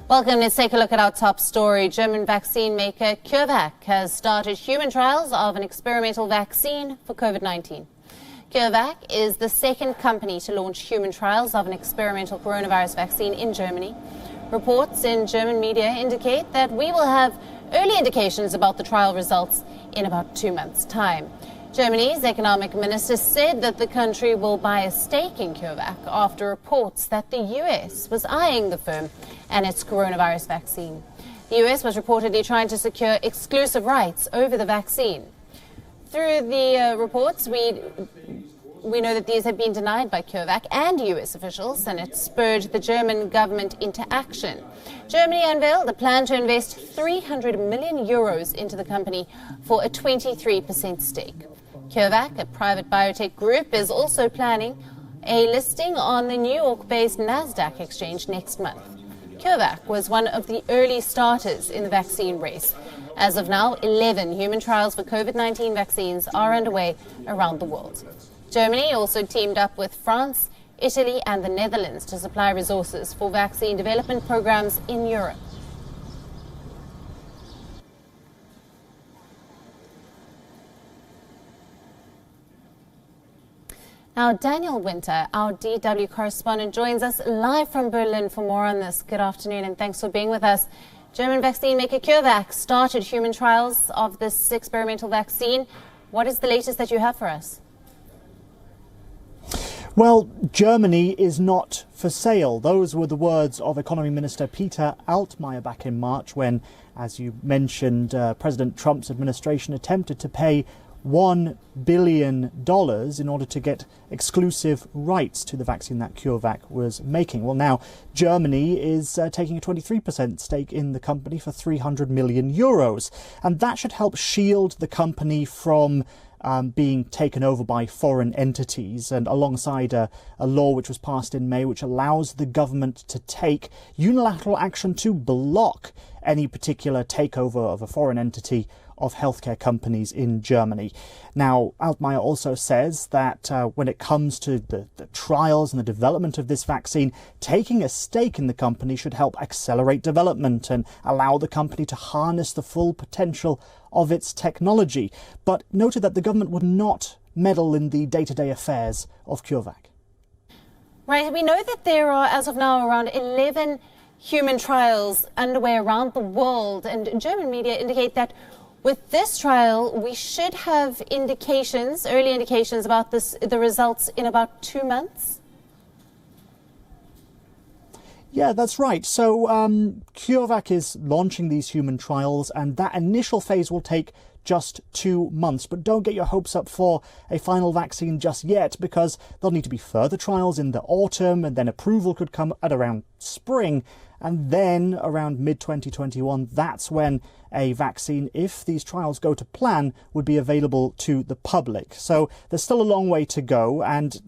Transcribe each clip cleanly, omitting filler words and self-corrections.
Welcome. Let's take a look at our top story. German vaccine maker CureVac has started human trials of an experimental vaccine for COVID-19. CureVac is the second company to launch human trials of an experimental coronavirus vaccine in Germany. Reports in German media indicate that we will have early indications about the trial results in about 2 months' time. Germany's economic minister said that the country will buy a stake in CureVac after reports that the US was eyeing the firm and its coronavirus vaccine. The US was reportedly trying to secure exclusive rights over the vaccine. Through the reports, we know that these have been denied by CureVac and US officials, and it spurred the German government into action. Germany unveiled a plan to invest 300 million euros into the company for a 23% stake. CureVac, a private biotech group, is also planning a listing on the New York-based NASDAQ exchange next month. CureVac was one of the early starters in the vaccine race. As of now, 11 human trials for COVID-19 vaccines are underway around the world. Germany also teamed up with France, Italy and the Netherlands to supply resources for vaccine development programs in Europe. Now, Daniel Winter, our DW correspondent, joins us live from Berlin for more on this. Good afternoon and thanks for being with us. German vaccine maker CureVac started human trials of this experimental vaccine. What is the latest that you have for us? Well, Germany is not for sale. Those were the words of Economy Minister Peter Altmaier back in March when, as you mentioned, President Trump's administration attempted to pay $1 billion in order to get exclusive rights to the vaccine that CureVac was making. Well, now Germany is taking a 23% stake in the company for 300 million euros. And that should help shield the company from being taken over by foreign entities, and alongside a law which was passed in May which allows the government to take unilateral action to block any particular takeover of a foreign entity of healthcare companies in Germany. Now, Altmaier also says that when it comes to the trials and the development of this vaccine, taking a stake in the company should help accelerate development and allow the company to harness the full potential of its technology, but noted that the government would not meddle in the day-to-day affairs of CureVac. Right, we know that there are, as of now, around 11 human trials underway around the world, and German media indicate that with this trial, we should have indications, early indications about the results in about 2 months. Yeah, that's right. So CureVac is launching these human trials, and that initial phase will take just 2 months. But don't get your hopes up for a final vaccine just yet, because there'll need to be further trials in the autumn, and then approval could come at around spring. And then around mid-2021, that's when a vaccine, if these trials go to plan, would be available to the public. So there's still a long way to go, and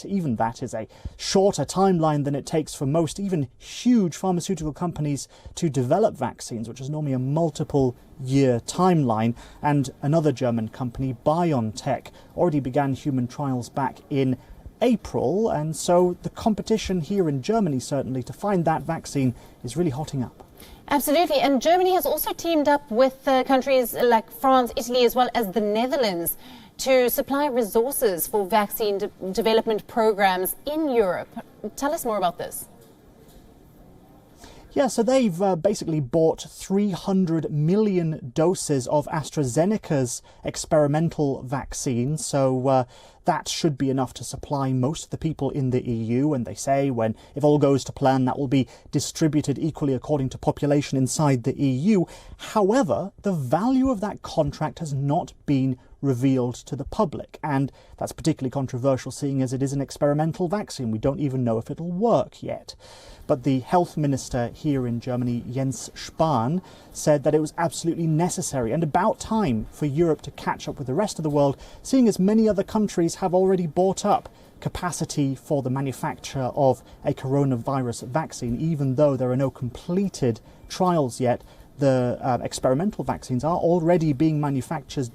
even that is a shorter timeline than it takes for most, even huge pharmaceutical companies to develop vaccines, which is normally a multiple-year timeline. And another German company, BioNTech, already began human trials back in April, and so the competition here in Germany, certainly, to find that vaccine is really hotting up. Absolutely, and Germany has also teamed up with countries like France, Italy, as well as the Netherlands to supply resources for vaccine development programs in Europe. Tell us more about this. Yeah, so they've basically bought 300 million doses of AstraZeneca's experimental vaccine. So that should be enough to supply most of the people in the EU. And they say if all goes to plan, that will be distributed equally according to population inside the EU. However, the value of that contract has not been revealed to the public. And that's particularly controversial, seeing as it is an experimental vaccine. We don't even know if it'll work yet. But the health minister here in Germany, Jens Spahn, said that it was absolutely necessary and about time for Europe to catch up with the rest of the world, seeing as many other countries have already bought up capacity for the manufacture of a coronavirus vaccine. Even though there are no completed trials yet, the experimental vaccines are already being manufactured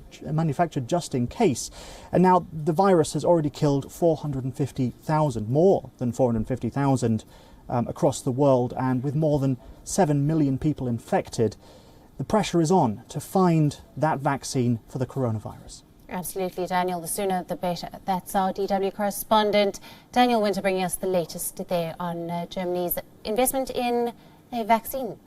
just in case. And now the virus has already killed more than 450,000 across the world, and with more than 7 million people infected, the pressure is on to find that vaccine for the coronavirus. Absolutely, Daniel. The sooner the better. That's our DW correspondent, Daniel Winter, bringing us the latest there on Germany's investment in a vaccine.